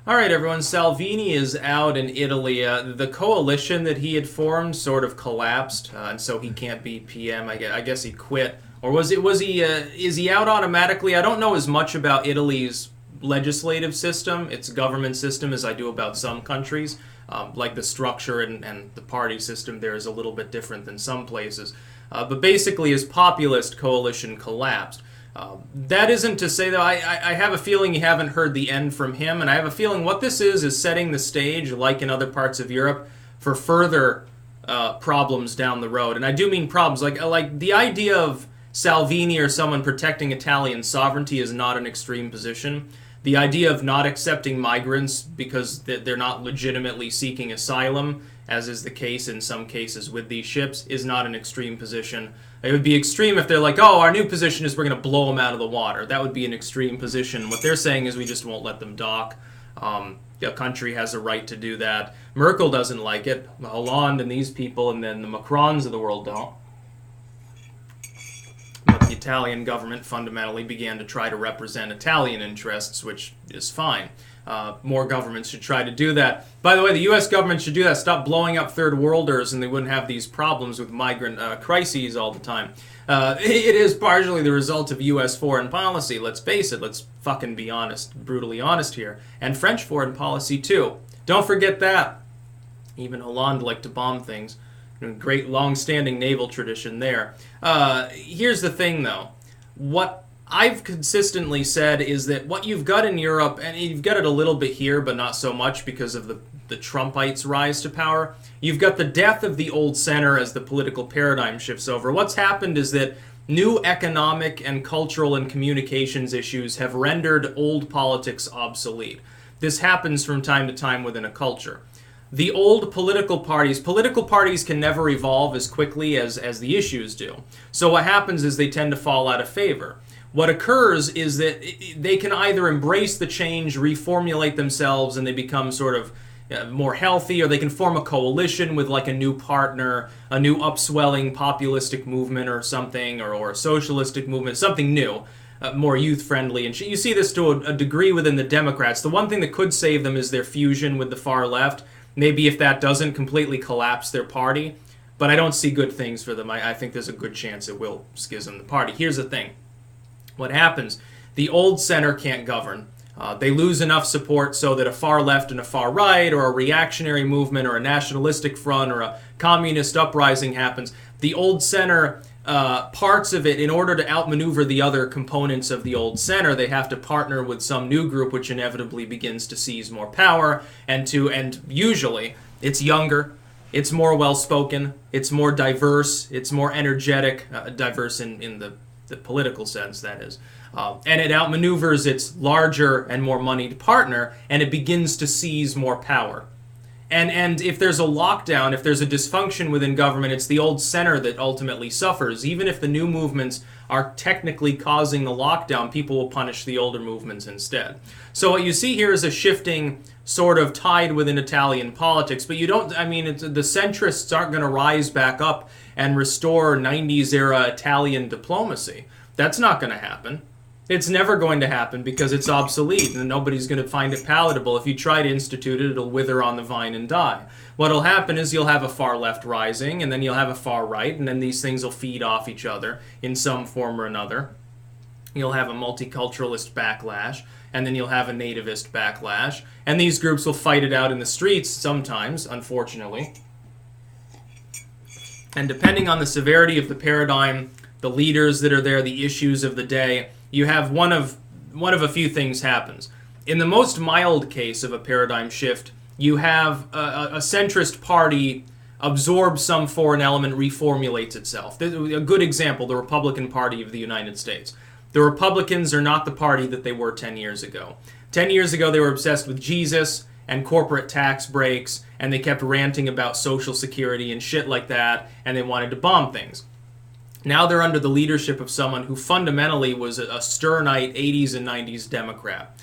All right, everyone. Salvini is out in Italy. The coalition that he had formed sort of collapsed, and so he can't be PM. I guess he quit, or was it? Was he? Is he out automatically? I don't know as much about Italy's legislative system, its government system, as I do about some countries. Like the structure and the party system there is a little bit different than some places. But basically, his populist coalition collapsed. That isn't to say, though, I have a feeling you haven't heard the end from him, and I have a feeling what this is setting the stage, like in other parts of Europe, for further problems down the road. And I do mean problems, like the idea of Salvini or someone protecting Italian sovereignty is not an extreme position. The idea of not accepting migrants because they're not legitimately seeking asylum, as is the case in some cases with these ships, is not an extreme position. It would be extreme if they're like, oh, our new position is we're going to blow them out of the water. That would be an extreme position. What they're saying is we just won't let them dock. A country has a right to do that. Merkel doesn't like it. Hollande and these people, and then the Macrons of the world don't. But the Italian government fundamentally began to try to represent Italian interests, which is fine. More governments should try to do that. By the way, the U.S. government should do that. Stop blowing up third worlders, and they wouldn't have these problems with migrant crises all the time. It is partially the result of U.S. foreign policy. Let's face it. Let's fucking be honest, brutally honest here. And French foreign policy, too. Don't forget that. Even Hollande liked to bomb things. Great long-standing naval tradition there. Here's the thing, though. What I've consistently said is that what you've got in Europe, and you've got it a little bit here, but not so much because of the Trumpites' rise to power, you've got the death of the old center as the political paradigm shifts over. What's happened is that new economic and cultural and communications issues have rendered old politics obsolete. This happens from time to time within a culture. The old political parties can never evolve as quickly as the issues do. So what happens is they tend to fall out of favor. What occurs is that they can either embrace the change, reformulate themselves, and they become sort of more healthy, or they can form a coalition with like a new partner, a new upswelling populistic movement or something, or a socialistic movement, something new. More youth-friendly, and you see this to a degree within the Democrats. The one thing that could save them is their fusion with the far left. Maybe if that doesn't completely collapse their party, but I don't see good things for them. I think there's a good chance it will schism the party. Here's the thing. What happens? The old center can't govern. They lose enough support so that a far left and a far right, or a reactionary movement, or a nationalistic front, or a communist uprising happens. The old center, parts of it, in order to outmaneuver the other components of the old center, they have to partner with some new group which inevitably begins to seize more power, and usually it's younger, it's more well-spoken, it's more diverse, it's more energetic, diverse in the political sense, that is. And it outmaneuvers its larger and more moneyed partner, and it begins to seize more power. And if there's a lockdown, if there's a dysfunction within government, it's the old center that ultimately suffers. Even if the new movements are technically causing the lockdown, people will punish the older movements instead. So what you see here is a shifting sort of tide within Italian politics, but the centrists aren't going to rise back up and restore 90s era Italian diplomacy. That's not going to happen. It's never going to happen because it's obsolete and nobody's going to find it palatable. If you try to institute it, it'll wither on the vine and die. What'll happen is you'll have a far left rising, and then you'll have a far right, and then these things will feed off each other in some form or another. You'll have a multiculturalist backlash, and then you'll have a nativist backlash, and these groups will fight it out in the streets sometimes, unfortunately. And depending on the severity of the paradigm, the leaders that are there, the issues of the day, you have one of a few things happens. In the most mild case of a paradigm shift, you have a centrist party absorb some foreign element, reformulates itself. A good example, the Republican Party of the United States. The Republicans are not the party that they were 10 years ago. 10 years ago, they were obsessed with Jesus and corporate tax breaks, and they kept ranting about Social Security and shit like that, and they wanted to bomb things. Now they're under the leadership of someone who fundamentally was a sternite 80s and 90s Democrat.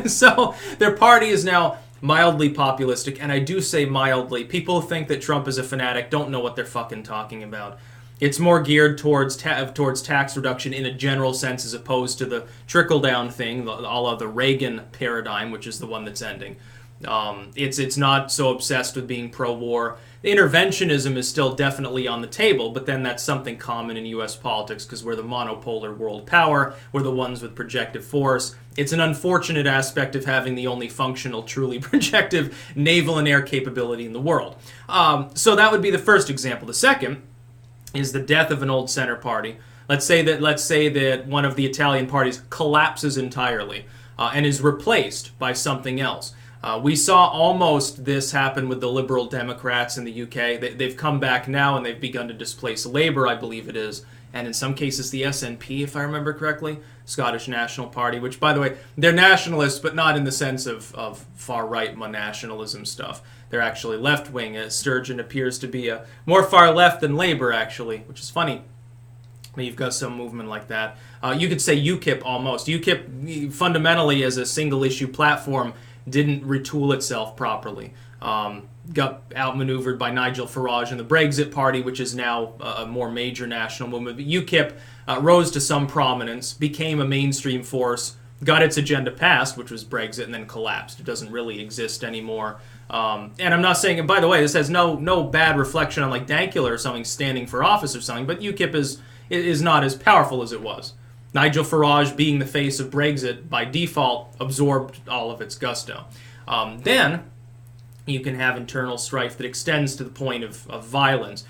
So their party is now mildly populistic, and I do say mildly. People who think that Trump is a fanatic don't know what they're fucking talking about. It's more geared towards tax reduction in a general sense, as opposed to the trickle-down thing, a la the Reagan paradigm, which is the one that's ending. It's not so obsessed with being pro-war. Interventionism is still definitely on the table, but then that's something common in U.S. politics because we're the monopolar world power. We're the ones with projective force. It's an unfortunate aspect of having the only functional, truly projective naval and air capability in the world. So that would be the first example. The second is the death of an old center party. Let's say that one of the Italian parties collapses entirely and is replaced by something else. We saw almost this happen with the Liberal Democrats in the UK. They've come back now and they've begun to displace Labour, I believe it is, and in some cases the SNP, if I remember correctly, Scottish National Party, which, by the way, they're nationalists, but not in the sense of far-right nationalism stuff. They're actually left-wing. Sturgeon appears to be more far-left than Labour, actually, which is funny. You've got some movement like that. You could say UKIP almost. UKIP, fundamentally, as a single-issue platform, didn't retool itself properly. Got outmaneuvered by Nigel Farage and the Brexit Party, which is now a more major national movement. But UKIP rose to some prominence, became a mainstream force, got its agenda passed, which was Brexit, and then collapsed. It doesn't really exist anymore. And I'm not saying, and by the way, this has no bad reflection on like Dankula or something standing for office or something, but UKIP is not as powerful as it was. Nigel Farage, being the face of Brexit, by default, absorbed all of its gusto. Then you can have internal strife that extends to the point of violence.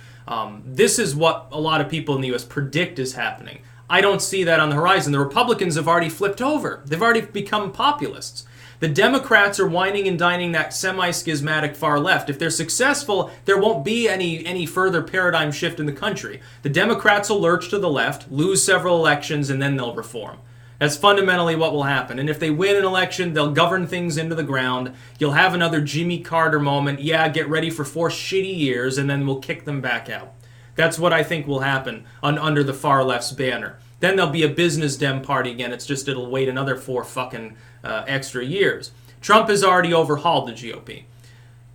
This is what a lot of people in the U.S. predict is happening. I don't see that on the horizon. The Republicans have already flipped over. They've already become populists. The Democrats are whining and dining that semi-schismatic far left. If they're successful, there won't be any further paradigm shift in the country. The Democrats will lurch to the left, lose several elections, and then they'll reform. That's fundamentally what will happen. And if they win an election, they'll govern things into the ground. You'll have another Jimmy Carter moment. Yeah, get ready for 4 shitty years, and then we'll kick them back out. That's what I think will happen under the far left's banner. Then there'll be a business Dem party again. It's just it'll wait another 4 fucking extra years. Trump has already overhauled the GOP.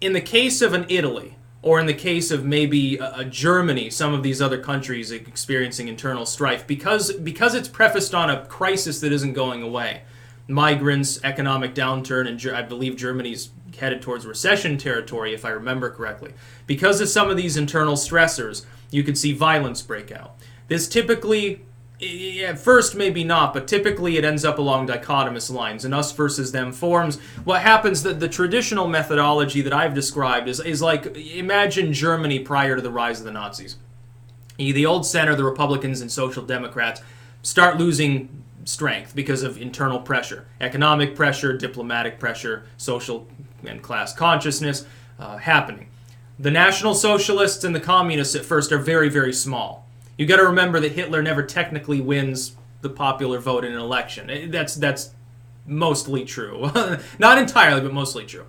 In the case of an Italy, or in the case of maybe a Germany, some of these other countries experiencing internal strife, because it's prefaced on a crisis that isn't going away, migrants, economic downturn, and I believe Germany's headed towards recession territory, if I remember correctly. Because of some of these internal stressors, you could see violence break out. This typically, at first maybe not, but typically it ends up along dichotomous lines, and us versus them forms. What happens, the traditional methodology that I've described is like, imagine Germany prior to the rise of the Nazis. The old center, the Republicans and Social Democrats, start losing strength because of internal pressure, economic pressure, diplomatic pressure, social and class consciousness happening. The National Socialists and the Communists at first are very, very small. You got to remember that Hitler never technically wins the popular vote in an election. That's mostly true. Not entirely, but mostly true.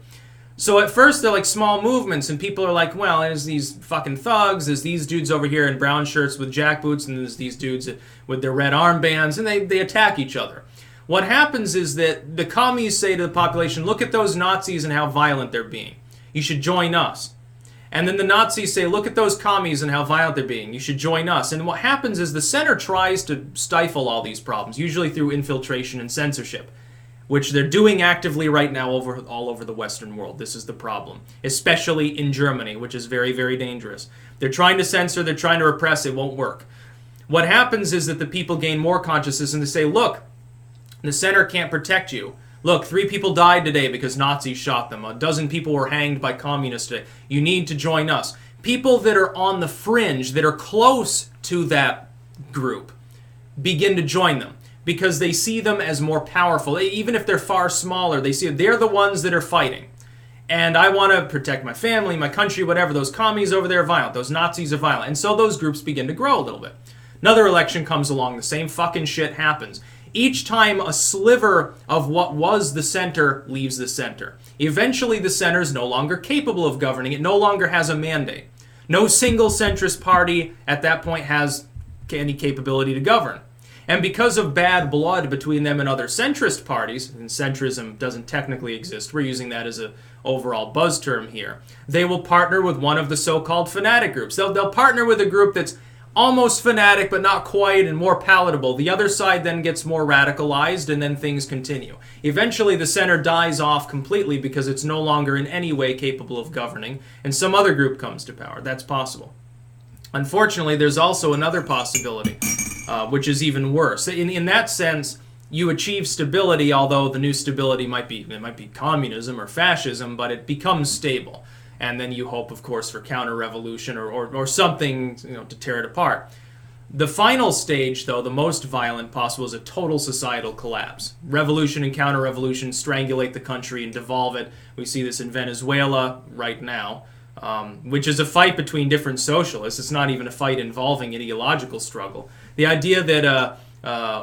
So at first they're like small movements, and people are like, well, there's these fucking thugs, there's these dudes over here in brown shirts with jackboots, and there's these dudes with their red armbands, and they attack each other. What happens is that the commies say to the population, look at those Nazis and how violent they're being. You should join us. And then the Nazis say, look at those commies and how violent they're being. You should join us. And what happens is the center tries to stifle all these problems, usually through infiltration and censorship, which they're doing actively right now all over the Western world. This is the problem, especially in Germany, which is very, very dangerous. They're trying to censor, they're trying to repress, it won't work. What happens is that the people gain more consciousness and they say, look, the center can't protect you. Look, 3 people died today because Nazis shot them. 12 people were hanged by communists today. You need to join us. People that are on the fringe, that are close to that group, begin to join them because they see them as more powerful. Even if they're far smaller, they see they're the ones that are fighting. And I want to protect my family, my country, whatever. Those commies over there are violent. Those Nazis are violent. And so those groups begin to grow a little bit. Another election comes along. The same fucking shit happens. Each time a sliver of what was the center leaves the center. Eventually the center is no longer capable of governing. It no longer has a mandate. No single centrist party at that point has any capability to govern. And because of bad blood between them and other centrist parties, and centrism doesn't technically exist, we're using that as an overall buzz term here, they will partner with one of the so-called fanatic groups. They'll partner with a group that's almost fanatic, but not quite, and more palatable. The other side then gets more radicalized, and then things continue. Eventually, the center dies off completely because it's no longer in any way capable of governing, and some other group comes to power. That's possible. Unfortunately, there's also another possibility, which is even worse. In that sense, you achieve stability, although the new stability might be communism or fascism, but it becomes stable. And then you hope, of course, for counter-revolution or something, to tear it apart. The final stage, though, the most violent possible, is a total societal collapse. Revolution and counter-revolution strangulate the country and devolve it. We see this in Venezuela right now, which is a fight between different socialists. It's not even a fight involving ideological struggle. The idea that,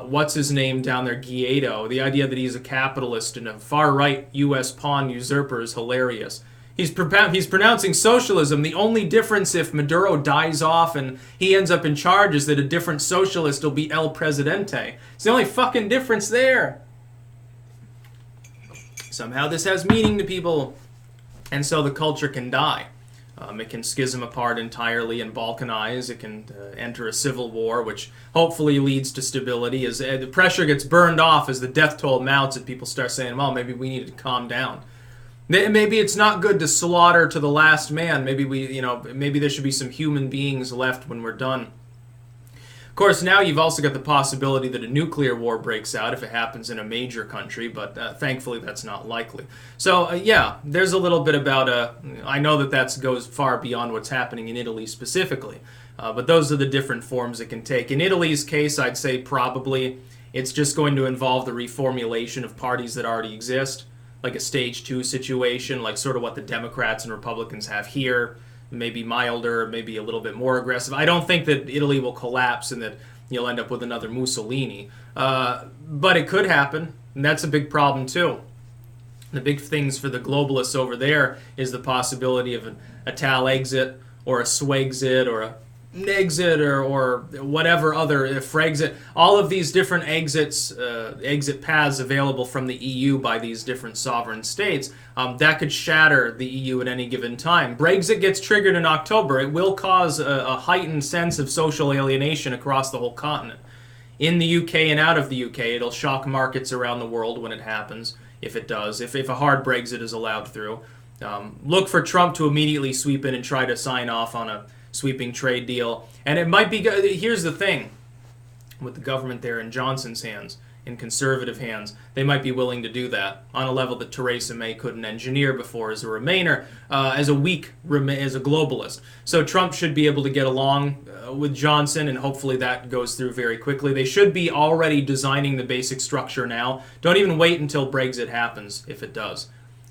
what's his name down there, Guaido, the idea that he's a capitalist and a far-right U.S. pawn usurper is hilarious. He's pronouncing socialism. The only difference if Maduro dies off and he ends up in charge is that a different socialist will be El Presidente. It's the only fucking difference there. Somehow this has meaning to people. And so the culture can die. It can schism apart entirely and balkanize. It can enter a civil war, which hopefully leads to stability. As the pressure gets burned off, as the death toll mounts, and people start saying, well, maybe we need to calm down. Maybe it's not good to slaughter to the last man. Maybe maybe there should be some human beings left when we're done. Of course, now you've also got the possibility that a nuclear war breaks out if it happens in a major country, but thankfully that's not likely. So, yeah, there's a little bit about, I know that goes far beyond what's happening in Italy specifically, but those are the different forms it can take. In Italy's case, I'd say probably it's just going to involve the reformulation of parties that already exist, like a stage 2 situation, like sort of what the Democrats and Republicans have here, maybe milder, maybe a little bit more aggressive. I don't think that Italy will collapse and that you'll end up with another Mussolini, but it could happen, and that's a big problem too. The big things for the globalists over there is the possibility of a Tal exit, or a Swexit, or a Nexit, or whatever other Frexit. All of these different exit paths available from the EU by these different sovereign states, that could shatter the EU at any given time. Brexit gets triggered in October. It will cause a heightened sense of social alienation across the whole continent. In the UK and out of the UK, it'll shock markets around the world when it happens, if it does, if a hard Brexit is allowed through. Look for Trump to immediately sweep in and try to sign off on a sweeping trade deal. And it might be, here's the thing, with the government there in Johnson's hands, in conservative hands, they might be willing to do that on a level that Theresa May couldn't engineer before as a Remainer, as a globalist. So Trump should be able to get along with Johnson, and hopefully that goes through very quickly. They should be already designing the basic structure now. Don't even wait until Brexit happens, if it does.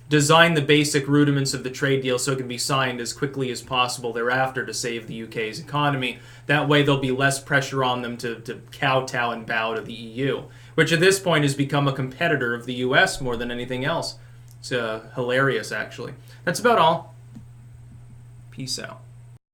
Design the basic rudiments of the trade deal so it can be signed as quickly as possible thereafter to save the UK's economy. That way there'll be less pressure on them to kowtow and bow to the EU, which at this point has become a competitor of the US more than anything else. It's hilarious, actually. That's about all. Peace out.